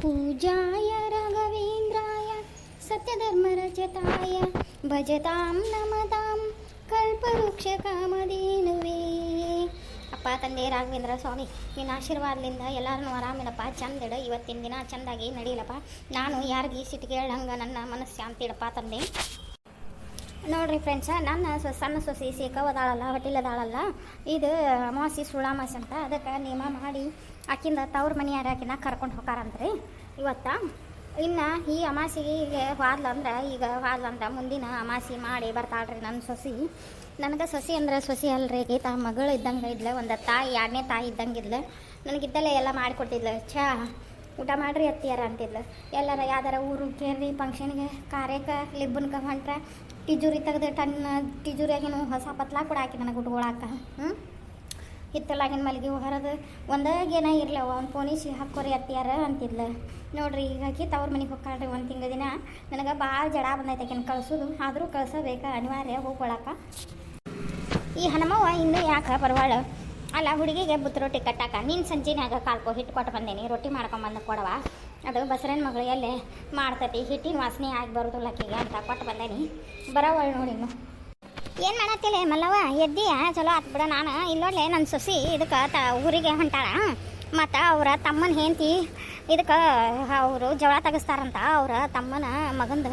पूजाय राघवेन्द्राय सत्यधर्मरचताय भजतां नमतां ಕಲ್ಪವೃಕ್ಷಕಾಮಧೇನುವೇ. ಅಪ್ಪ ತಂದೆ ರಾಘವೇಂದ್ರ ಸ್ವಾಮಿ ನಿನ್ನ ಆಶೀರ್ವಾದದಿಂದ ಎಲ್ಲರನ್ನೂ ಆರಾಮಿಡಪ್ಪ, ಚಂದಿಡ. ಇವತ್ತಿನ ದಿನ ಚಂದಾಗಿ ನಡೀಲಪ್ಪ. ನಾನು ಯಾರಿಗೆ ಸಿಟ್ಟಿಗೆ ಹೇಳಂಗೆ ನನ್ನ ಮನಸ್ಸು ಶಾಂತಿಡಪ್ಪ ತಂದೆ. ನೋಡ್ರಿ ಫ್ರೆಂಡ್ಸ, ನನ್ನ ಸಣ್ಣ ಸೊಸಿ ಸೇಕವದಾಳಲ್ಲ, ಹೊಟ್ಟಿಲದಾಳಲ್ಲ, ಇದು ಅಮಾವಾಸ್ಯೆ ಸುಳಾಮಾಸೆ ಅಂತ, ಅದಕ್ಕೆ ನೇಮ ಮಾಡಿ ಆಕಿಂದ ತವ್ರ ಮನೆಯಾರ ಆಕಿನ ಕರ್ಕೊಂಡು ಹೋಗಾರಂತ್ರಿ ಇವತ್ತು. ಇನ್ನು ಈ ಅಮಾಸಿಗೆ ಹೋದ್ಲಂದ್ರೆ ಮುಂದಿನ ಅಮಾಸಿ ಮಾಡಿ ಬರ್ತಾಳ್ರಿ ನನ್ನ ಸೊಸಿ. ನನಗೆ ಸೊಸಿ ಅಂದ್ರೆ ಸೊಸಿ ಅಲ್ರಿ, ಗೀತಾ ಮಗಳು ಇದ್ದಂಗೆ ಇದ್ಲು, ಒಂದು ತಾಯಿ, ಎರಡನೇ ತಾಯಿ ಇದ್ದಂಗೆ ಇದ್ಲು. ನನಗಿದ್ದಲ್ಲೇ ಎಲ್ಲ ಮಾಡಿಕೊಡ್ತಿದ್ಲು. ಊಟ ಮಾಡ್ರಿ ಅತ್ತಿಯಾರ ಅಂತಿದ್ಲು. ಎಲ್ಲರ ಯಾವ್ದಾರ ಊರು ಕೇರಿ ಫಂಕ್ಷನ್ಗೆ ಕಾರ್ಯಕ್ಕೆ ಲಿಬ್ಬನ್ಗೆ ಹೊಂಟ್ರೆ ಟಿಜೂರಿ ತೆಗೆದು ಟಿಜೂರಿಯಾಗಿನ ಹೊಸ ಪತ್ಲ ಕೂಡ ಹಾಕಿ ನನಗೆ ಉಟ್ಕೊಳಾಕ. ಹಿತ್ತಲಾಗಿನ ಮಲ್ಗಿ ಹೊರದು ಒಂದಾಗೇನ ಇರಲಿ ಒಂದು ಪೋಣಿಸಿ ಹಾಕೋರಿ ಅತ್ತಿಯಾರ ಅಂತಿದ್ಲು. ನೋಡ್ರಿ ಈಗ ಆಕಿ ತವ್ರ ಮನೆಗೆ ಹೋಗ್ಕಾಳ್ರಿ. ಒಂದು ತಿಂಗಳ ದಿನ ನನಗೆ ಭಾಳ ಜಡ ಬಂದೈತೆ ಆಕಿನ ಕಳ್ಸೋದು, ಆದರೂ ಕಳ್ಸೋಬೇಕಾ ಅನಿವಾರ್ಯ ಹೋಗ್ಕೊಳಕ. ಈ ಹನುಮವ್ವ ಇನ್ನೂ ಯಾಕೆ ಪರವಾಳ ಅಲ್ಲ, ಹುಡುಗಿಗೆ ಬುತ್ತು ರೊಟ್ಟಿ ಕಟ್ಟಾಕ ನೀನು ಸಂಜೆನಾಗ ಕಾಲ್ಕೋ ಹಿಟ್ಟು ಕೊಟ್ಟು ಬಂದೇನಿ, ರೊಟ್ಟಿ ಮಾಡ್ಕೊಂಬಂದು ಕೊಡವ, ಅದು ಬಸರನ ಮಗಳು ಎಲ್ಲೇ ಮಾಡ್ತತಿ, ಹಿಟ್ಟಿನ ವಾಸನೆ ಆಗಿ ಬರೋದಿಲ್ಲ ಆಕಿಗೆ ಅಂತ ಕೊಟ್ಟು ಬಂದೇನಿ. ಬರೋವಳು ನೋಡಿ ಇನ್ನು ಏನು ಮಾಡತ್ತಿಲ್ಲ ಮಲ್ಲವ್ವ, ಎದ್ದೀಯ ಚಲೋ ಆತ್ ಬಿಡ. ನಾನು ಇಲ್ಲೋಡ್ಲೆ ನನ್ನ ಸೊಸಿ ಇದಕ್ಕೆ ಊರಿಗೆ ಹೊಂಟಾಳ, ಮತ್ತು ಅವರ ತಮ್ಮನ ಹೆಂಡತಿ ಇದಕ್ಕೆ ಅವರು ಜವಳ ತೆಗಿಸ್ತಾರಂತ. ಅವರ ತಮ್ಮನ ಮಗಂದು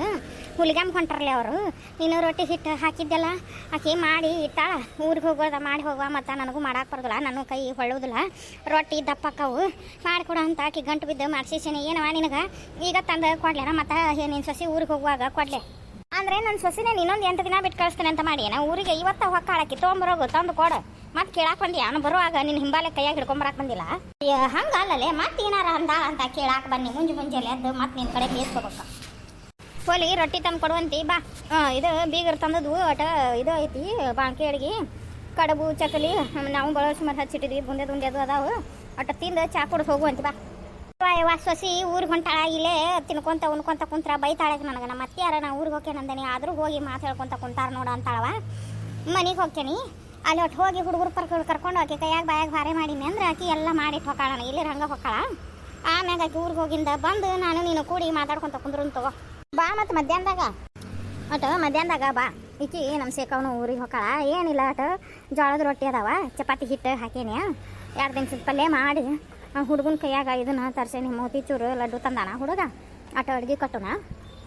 ಹುಲಿಗಮ್ಮ ಹೊಂಟಾರಲ್ಲ ಅವರು. ನೀನು ರೊಟ್ಟಿ ಹಿಟ್ಟು ಹಾಕಿದ್ದೆಲ್ಲ ಆಕೆ ಮಾಡಿ ಇಟ್ಟಾಳ, ಊರಿಗೆ ಹೋಗೋದ ಮಾಡಿ ಹೋಗುವ, ಮತ್ತು ನನಗೂ ಮಾಡಕ್ಕೆ ಬರೋದಿಲ್ಲ, ನನ್ನ ಕೈ ಹೊಳ್ಳೋದಿಲ್ಲ, ರೊಟ್ಟಿ ದಪ್ಪಕ್ಕವು ಮಾಡಿಕೊಡ ಅಂತ ಆಕೆ ಗಂಟು ಬಿದ್ದು ಮಾಡಿಸಿನಿ. ಏನವ ನಿನಗೆ ಈಗ ತಂದು ಕೊಡ್ಲೇನ, ಮತ್ತು ನಿನ್ನ ಸೊಸಿ ಊರಿಗೆ ಹೋಗುವಾಗ ಕೊಡಲೆ ಅಂದರೆ ನನ್ನ ಸೊಸಿನೇ ಇನ್ನೊಂದು 8 ದಿನ ಬಿಟ್ಟು ಕಳಿಸ್ತೇನೆ ಅಂತ ಮಾಡಿ ನಾ ಊರಿಗೆ ಇವತ್ತು ಹೊಕ್ಕಾಳಕ್ಕೆ ತೊಗೊಂಬರೋಗು ತಂದು ಕೊಡು. ಮತ್ತೆ ಕೇಳಕ್ಕೆ ಬಂದಿ ನಾನು ಬರುವಾಗ ನಿನ್ನ ಹಿಂಬಾಲೆ ಕೈಯಾಗಿ ಹಿಡ್ಕೊಂಬರಕ್ಕೆ ಬಂದಿಲ್ಲ. ಹಂಗೆ ಅಲ್ಲಲ್ಲೇ ಮತ್ತೆ ಏನಾರ ಅಂದಾಳ ಅಂತ ಕೇಳಕ್ಕೆ ಬನ್ನಿ. ಮುಂಜಾನೆ ಎದ್ದು ಮತ್ತೆ ನಿನ್ನ ಕಡೆ ಬೇಯಿಸ್ಕೋಬೇಕು. ಹೋಲಿ ರೊಟ್ಟಿ ತಂದು ಕೊಡುವಂತಿ ಬಾ. ಇದು ಬೀಗರು ತಂದದ್ದು ಒಟ ಇದು ಐತಿ, ಬಾಂಕಿ ಅಡ್ಗೆ ಕಡುಬು ಚಕಲಿ ನಾವು ಬರೋ ಸುಮಾರು ಹಚ್ಚಿಟ್ಟಿದ್ವಿ, ಬುಂದೆದು ಅದಾವು, ಒಟ್ಟು ತಿಂದು ಚಾ ಕುಡಿದು ಹೋಗುವಂತಿ ಬಾ. ಸೊಸಿ ಊರಿಗೆ ಹೊಂಟಾಳ, ಇಲ್ಲೇ ತಿನ್ಕೊಂತ ಉಣ್ಕೊಂತ ಕುಂತ್ರ ಬೈತಾಳೆ ನನಗೆ. ನಮ್ಮ ಅತ್ತೆಯಾರ ನಾ ಊರಿಗೆ ಹೋಗ್ಯೇನೆ ಅಂದೇನಿ, ಆದರೂ ಹೋಗಿ ಮಾತು ಹೇಳ್ಕೊಂತ ಕುಂತಾರ ನೋಡ ಅಂತಾಳವ. ಮನೆಗೆ ಹೋಗ್ತೇನೆ, ಅಲ್ಲಿ ಒಟ್ಟು ಹೋಗಿ ಹುಡುಗರು ಕರ್ಕೊಂಡು ಆಕೆ ಕೈಯಾಗ ಬಾಯಾಗ ಭಾರೆ ಮಾಡೀನಿ ಅಂದ್ರೆ ಆಕೆ ಎಲ್ಲ ಮಾಡಿಟ್ಟು ಹೊಕ್ಕಾಳ, ಇಲ್ಲಿ ಹಂಗೆ ಹೊಕ್ಕಾಳ. ಆಮ್ಯಾಗ ಆಕೆ ಊರಿಗೆ ಹೋಗಿಂದ ಬಂದು ನಾನು ನೀನು ಕೂಡಿ ಮಾತಾಡ್ಕೊಂತ ಕುಂದ್ರು ತಗೋ ಬಾ. ಮತ್ತು ಮಧ್ಯಾಹ್ನದಾಗ ಬಾ. ಈಕಿ ನಮ್ಮ ಸೇಕವನು ಊರಿಗೆ ಹೊಕ್ಕಾಳ. ಏನಿಲ್ಲ, ಅಟ ಜೋಳದ ರೊಟ್ಟಿ ಅದಾವ, ಚಪಾತಿ ಹಿಟ್ಟು ಹಾಕೇನಿ, 2 ದಿನದ ಪಲ್ಯ ಮಾಡಿ ಹುಡುಗನ ಕೈಯಾಗ ಇದನ್ನ ತರ್ಸೇನಿ, ಮೋತಿಚೂರು ಲಡ್ಡು ತಂದಾನ ಹುಡುಗ, ಆಟ ಅಡ್ಗೆ ಕಟ್ಟೋಣ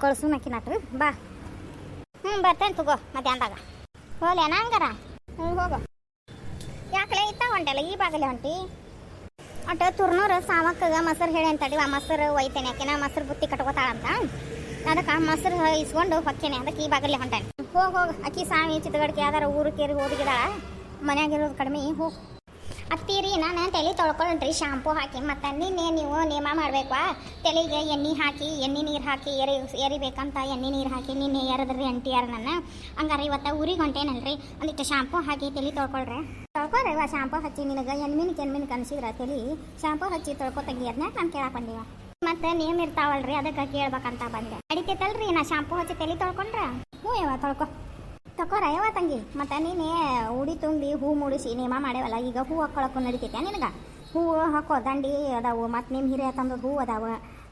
ಕಳ್ಸು ನಕ್ಕಿನಟ್ಟು ಬಾ. ಬರ್ತೇನೆ ತಗೋ ಮಧ್ಯಾಹ್ನದಾಗ. ಹೋಲೇನ ಹಂಗಾರ? ಹೋಗೋ. ಯಾಕಲೇ ಇತ್ತ ಹೊಂಟಲ್ಲ ಈ ಬಾಗಲೇ ಹೊಂಟಿ? ಅಟ ತುರ್ನೂರು ಸಾಮಕ್ಕಗ ಮೊಸರು ಹೇಳಿ ಅಂತಡಿ, ಆ ಮೊಸರು ಒಯ್ತೇನೆ ಆಕೆನ, ಮೊಸರು ಬುತ್ತಿ ಕಟ್ಕೋತಾಳಂತ, ಅದಕ್ಕೆ ಆ ಮೊಸರು ಇಸ್ಕೊಂಡು ಹೊಕ್ಕೇನೆ, ಅದಕ್ಕೆ ಈ ಬಾಗಲೇ ಹೊಂಟಾನೆ. ಹೋಗ ಅಕ್ಕಿ ಸಾಮಿ ಚಿತ್ರಗಡ್ಗೆ ಯಾವ್ದಾರ ಊರು ಕೇರಿ ಹೋಗಿದಾಳ, ಮನ್ಯಾಗಿರೋದು ಕಡಿಮೆ. ಹೋಗಿ ಅತ್ತೀರಿ ನಾನು ತಲೆ ತೊಳ್ಕೊಳ್ರಿ ಶಾಂಪೂ ಹಾಕಿ, ಮತ್ತು ನಿನ್ನೆ ನೀವು ನೇಮ ಮಾಡಬೇಕು, ತಲೆಗೆ ಎಣ್ಣೆ ಹಾಕಿ, ಎಣ್ಣೆ ನೀರು ಹಾಕಿ ಎರಿಬೇಕಂತ ಎಣ್ಣೆ ನೀರು ಹಾಕಿ ನಿನ್ನೆ ಎರದ್ರಿ ಅಂಟಿ ಯಾರು ನನ್ನ. ಹಂಗಾರೆ ಇವತ್ತು ಊರಿಗೆ ಹೊಂಟೇನಲ್ರಿ, ಒಂದಿಟ್ಟು ಶಾಂಪೂ ಹಾಕಿ ತಲೆ ತೊಳ್ಕೊಳ್ರಿ. ತೊಳ್ಕೊಳ್ರಿವ ಶಾಂಪೂ ಹಚ್ಚಿ, ನಿನಗೆ ಎಣ್ಮಿನ್ ಕನ್ಸಿದ್ರ ತಲೆ ಶಾಂಪೂ ಹಚ್ಚಿ ತೊಳ್ಕೊತಂಗಿ, ಅದನ್ನ ನಾನು ಕೇಳಕ್ಕೆ ಬಂದೀವ. ಮತ್ತು ನೇಮ್ ಇರ್ತಾವಲ್ರಿ, ಅದಕ್ಕೆ ಕೇಳ್ಬೇಕಂತ ಬಂದೆ. ನಡಿತೈತಲ್ರಿ ನಾ ಶಾಂಪೂ ಹಚ್ಚಿ ತಲೆ ತೊಳ್ಕೊಂಡ್ರೆ? ಹ್ಞೂ ಯಾವ ತೊಳ್ಕೊ ತಕೋರ ಯಾವ ತಂಗಿ. ಮತ್ತು ನೀನೇ ಉಡಿ ತುಂಬಿ ಹೂ ಮೂಡಿಸಿ ನೇಮ ಮಾಡೇವಲ್ಲ, ಈಗ ಹೂ ಹಾಕ್ಕೊಳಕ್ಕೂ ನಡಿತೈತೆ ನಿನಗೆ? ಹೂವು ಹಾಕೋ, ದಂಡಿ ಅದಾವು, ಮತ್ತು ನಿಮ್ಮ ಹಿರಿಯ ತಂದದ ಹೂ ಅದಾವ,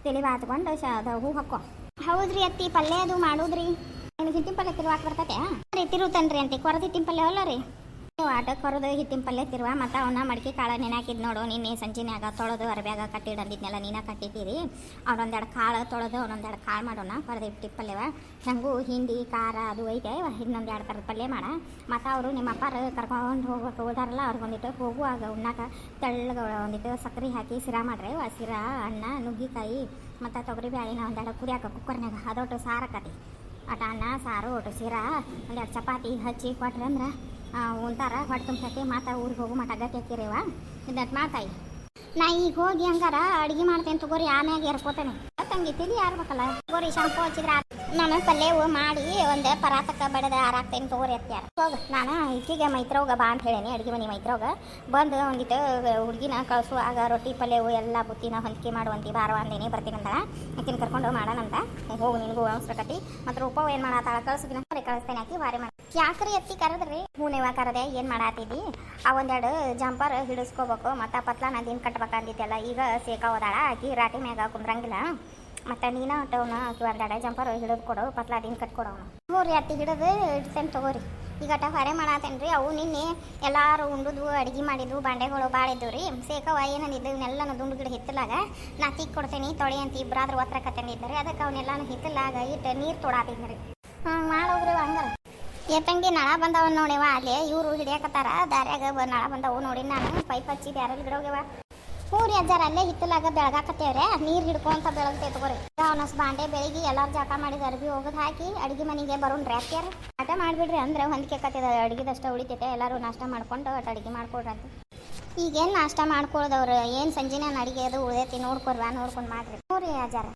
ತಲೆ ಬಾತ್ಕೊಂಡು ಅದು ಹೂ ಹಾಕೋ. ಹೌದ್ರಿ ಅತ್ತಿ, ಪಲ್ಯ ಅದು ಮಾಡೋದ್ರಿ? ನಿನಗೆ ಹಿಟ್ಟಿನ ಪಲ್ಯ ತಿರುವಾಕ ಬರ್ತೈತೆ ರೀ? ತಿರುತನ್ರಿ ಅಂತೆ, ಕೊರದ ಹಿಟ್ಟಿನ ಪಲ್ಯ ಅಲ್ಲ ರೀ? ನೀವು ಆಟ ಕೊರದು ಹಿಟ್ಟಿನ ಪಲ್ಯ ತಿರುವ, ಮತ್ತು ಅವನ್ನ ಮಡಿಕೆ ಕಾಳ ನೆನಾಕಿದ್ ನೋಡು, ನಿನ್ನೆ ಸಂಜೆನಾಗ ತೊಳೆದು ಅರಬ್ಯಾಗ ಕಟ್ಟಿಡಂದಿದ್ನೆಲ್ಲ ನೀನ ಕಟ್ಟಿದ್ದೀರಿ. ಅವನೊಂದೆರಡು ಕಾಳು ತೊಳೆದು ಅವನೊಂದೆರಡು ಕಾಳು ಮಾಡೋಣ, ಕೊರದ ಹಿಟ್ಟಿನ ಪಲ್ಯವ ಹೆಂಗೂ ಹಿಂಡಿ ಖಾರ ಅದು ಐತೆ, ಇನ್ನೊಂದು 2 ಥರದ ಪಲ್ಯ ಮಾಡ. ಮತ್ತು ಅವರು ನಿಮ್ಮ ಅಪ್ಪಾರು ಕರ್ಕೊಂಡು ಹೋಗ್ಬೇಕು ಹೋದಾರಲ್ಲ, ಅವ್ರಿಗೊಂದಿಟ್ಟು ಹೋಗುವಾಗ ಉಣ್ಣಾಕ ತೆಳ್ಳಗೆ ಒಂದಿಟ್ಟು ಸಕ್ಕರೆ ಹಾಕಿ ಸಿರಾ ಮಾಡ್ರಿ. ಸಿರಾ, ಅನ್ನ, ನುಗ್ಗಿಕಾಯಿ ಮತ್ತು ತೊಗರಿ ಬ್ಯಾಳಿನ 2 ಕುದಿಯಾಕ ಕುಕ್ಕರ್ನಾಗ, ಅದೊಟ್ಟು ಸಾರಕತಿ ಅಟ ಅನ್ನ ಸಾರು ಒಟ್ಟು ಸಿರಾ 2 ಚಪಾತಿ ಹಚ್ಚಿ ಕೊಟ್ರಿ ಅಂದ್ರೆ ಉಂತಾರ, ಹೊಟ್ಟೆ ತುಂಬತೈತಿ. ಮತ್ತು ಊರಿಗೆ ಹೋಗು ಮಟ ಗಟ್ಟಿ ಹಾಕಿರಿವ ಇದಟ್ಟು ಮಾಡ್ತಾಯಿ. ನಾ ಈಗ ಹೋಗಿ ಹಂಗಾರ ಅಡುಗೆ ಮಾಡ್ತೇನೆ ತಗೋರಿ, ಆಮ್ಯಾಗ ಎರ್ಕೋತೇನೆ. ತಂಗಿ ತಿಳಿ ಯಾರ್ಬೇಕಲ್ಲ ತಗೋರಿ, ಶಾಂಪೂ ಹಚ್ಚಿದ್ರೆ ನಾನು ಪಲ್ಯವು ಮಾಡಿ ಒಂದು ಪರಾತಕ್ಕೆ ಬಡದ ಆರಾಕ್ತೇನೆ ತಗೋರಿ ಅತ್ಯಾರ. ಹೋಗ ನಾನು ಈಕಿಗೆ ಮೈತ್ರೋಗ ಬಾ ಅಂತ ಹೇಳೇನಿ, ಅಡುಗೆ ಮನೆ ಮೈತ್ರೋಗ ಬಂದು ಒಂದಿಟ್ಟು ಹುಡುಗಿನ ಕಳಿಸುವಾಗ ರೊಟ್ಟಿ ಪಲ್ಯವು ಎಲ್ಲ ಬುತ್ತಿನ ಹೊಂದಿಕೆ ಮಾಡುವಂತಿ ಬಾರೋ ಅಂದೇನಿ, ಬರ್ತೀನಿ ಅಂದ. ಆಕಿನ ಕರ್ಕೊಂಡು ಮಾಡೋಣಂತ. ಹೋಗು ನಿನಗೂ ಅವಸರಕತಿ. ಮತ್ತು ರೂಪವು ಏನು ಮಾಡತ್ತಾಳ ಕಳ್ಸಿದಿನ ಕಳಿಸ್ತೇನೆ, ಆಕಿ ವಾರಿ ಮಾಡಿ ಯಾಕ್ರಿ ಎತ್ತಿ ಕರೆದ್ರಿ? ಹೂನೆವ ಕರದೆ ಏನು ಮಾಡಾತಿದ್ದಿ? ಆ ಒಂದೆರಡು ಜಂಪರ್ ಹಿಡಿಸ್ಕೋಬೇಕು ಮತ್ತು ಪತ್ಲ ನದಿನ ಕಟ್ಬೇಕಂದಿದ್ದೆಲ್ಲ. ಈಗ ಸೇಕ ಹೋದಾಳ ಆಕಿ ರಾಟಿ ಮ್ಯಾಗ ಕುಂದ್ರಂಗಿಲ್ಲ. ಮತ್ತು ನೀನು ಟೌನ ಆಕಿ ಒಂದೆರಡು ಜಂಪರ್ ಹಿಡಿದು ಕೊಡು, ಪತ್ಲ ದಿನ ಕಟ್ಕೊಡೋಣ. ಹ್ಞೂ ರೀ ಅತ್ತಿ ಹಿಡಿದು ಇಡ್ತೇನೆ ತಗೋರಿ. ಈಗಟ ಹೊರೆ ಮಾಡತ್ತೇನೆ ರೀ. ಅವು ನಿನ್ನೆ ಎಲ್ಲರೂ ಉಂಡುದು ಅಡುಗೆ ಮಾಡಿದ್ವು, ಬಾಂಡೆಗಳು ಭಾಳ ಇದ್ದವು ರೀ. ಸೇಕವ ಏನಂದಿದ್ದು ಇವನ್ನೆಲ್ಲನೂ ದುಂಡು ಗಿಡ ಹಿತ್ತಲಾಗ ನಾ ತಿಕ್ ಕೊಡ್ತೇನೆ ತೊಳೆ ಅಂತ ಇಬ್ಬರಾದ್ರೂ ಒತ್ತರ ಕತ್ತಂದಿದ್ದಾರೆ. ಅದಕ್ಕೆ ಅವನ್ನೆಲ್ಲನೂ ಹಿತ್ತಲಾಗ ಇಟ್ಟು ನೀರು ತೊಡಾತಿದ್ನಿ ರೀ. ಮಾಡೋಗ್ರಿ ಹಂಗಾರ. ಎತ್ತಂಗಿ ನಳ ಬಂದವ ನೋಡಿವ ಅಲ್ಲಿ ಇವರು ಹಿಡಿಯಕತ್ತಾರ ದಾರ್ಯಾಗ ನಳ ಬಂದವು ನೋಡಿ. ನಾನು ಪೈಪ್ ಹಚ್ಚಿದ್ದು ಯಾರಲ್ಲಿ ಗಿಡೋಗ್ಯವ. ಹ್ಞೂ ರೀ ಅಜ್ಜಾರ ಅಲ್ಲೇ ಹಿತ್ತಲಾಗ ಬೆಳಗಾಕತ್ತೇವ್ರೆ. ನೀರು ಹಿಡ್ಕೊಂತ ಬೆಳಗ್ತೇ ತಗೋರಿ. ಅವನಸ್ ಬಾಂಡೆ ಬೆಳಗ್ಗೆ ಎಲ್ಲರೂ ಜಾಕ ಮಾಡಿದ ಅರ್ಬಿ ಹೋಗೋದು ಹಾಕಿ ಅಡುಗೆ ಮನೆಗೆ ಬರೋಣ್ರಿ ಅತ್ಯಾರ. ಆಟ ಮಾಡಿಬಿಡ್ರಿ ಅಂದ್ರೆ ಹೊಂದಿಕೆ ಕತ್ತಿದ ಅಡುಗೆದಷ್ಟು ಉಳಿತೈತೆ. ಎಲ್ಲರೂ ನಾಷ್ಟ ಮಾಡ್ಕೊಂಡು ಅಡುಗೆ ಮಾಡ್ಕೊಡ್ರಿ ಅಂತ. ಈಗೇನು ನಾಷ್ಟ ಮಾಡ್ಕೊಳ್ದವ್ರು ಏನು ಸಂಜೆನ ಅಡುಗೆ ಅದು ಉಳಿದೈತಿ ನೋಡ್ಕೊಂಡು ಮಾಡ್ರಿ. ಹ್ಞೂ ರೀ ಅಜ್ಜಾರ.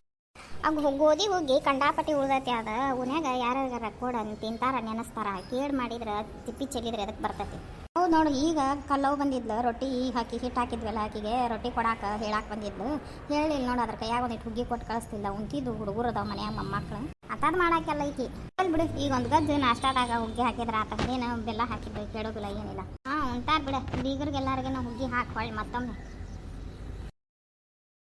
ಗೋಧಿ ಹೋಗಿ ಕಂಡಾಪಟ್ಟಿ ಉಳ್ದೈತಿ. ಅದ ಉನ್ಯಾಗ ಯಾರ್ಯಾರ ಕೂಡ ತಿಂತಾರ ನೆನೆಸ್ತಾರ. ಕೇಳಿ ಮಾಡಿದ್ರೆ ತಿಪ್ಪಿ ಚೆಲ್ಲಿದ್ರೆ ಅದಕ್ಕೆ ಬರ್ತೈತಿ. ಹೌದು ನೋಡು, ಈಗ ಕಲ್ಲವು ಬಂದಿದ್ಲು ರೊಟ್ಟಿ ಹಾಕಿ ಹಿಟ್ಟು ಹಾಕಿದ್ವಲ್ಲ ಆಕಿಗೆ ರೊಟ್ಟಿ ಕೊಡಾಕ ಹೇಳಾಕ ಬಂದಿದ್ಲು. ಹೇಳಿಲ್ಲ ನೋಡು, ಅದ್ರ ಕೈಯಾಗ ಒಂದಿಟ್ಟು ಹುಗ್ಗಿ ಕೊಟ್ಟು ಕಳಿಸ್ತಿಲ್ಲ. ಉಂತಿದ್ದು ಹುಡುಗರು ಅದಾವ ಮನ್ಯಾಗ ಮೊಮ್ಮಕ್ಳು ಅತ್ತಾದ ಮಾಡಾಕೆಲ್ಲ ಐತಿ. ಅಲ್ಲಿ ಬಿಡು, ಈಗ ಒಂದು ಗಜ್ಜು ನಾಷ್ಟಾದಾಗ ಹುಗ್ಗಿ ಹಾಕಿದ್ರೆ ಆತನೇನು ಬೆಲ್ಲ ಹಾಕಿದ್ದು ಕೇಳೋದಿಲ್ಲ ಏನಿಲ್ಲ. ಉಂಟಾರ ಬಿಡ. ಬೀಗರಿಗೆಲ್ಲರಿಗೂ ಹುಗ್ಗಿ ಹಾಕಿ ಹೊಳ್ಳಿ ಮತ್ತೊಮ್ಮೆ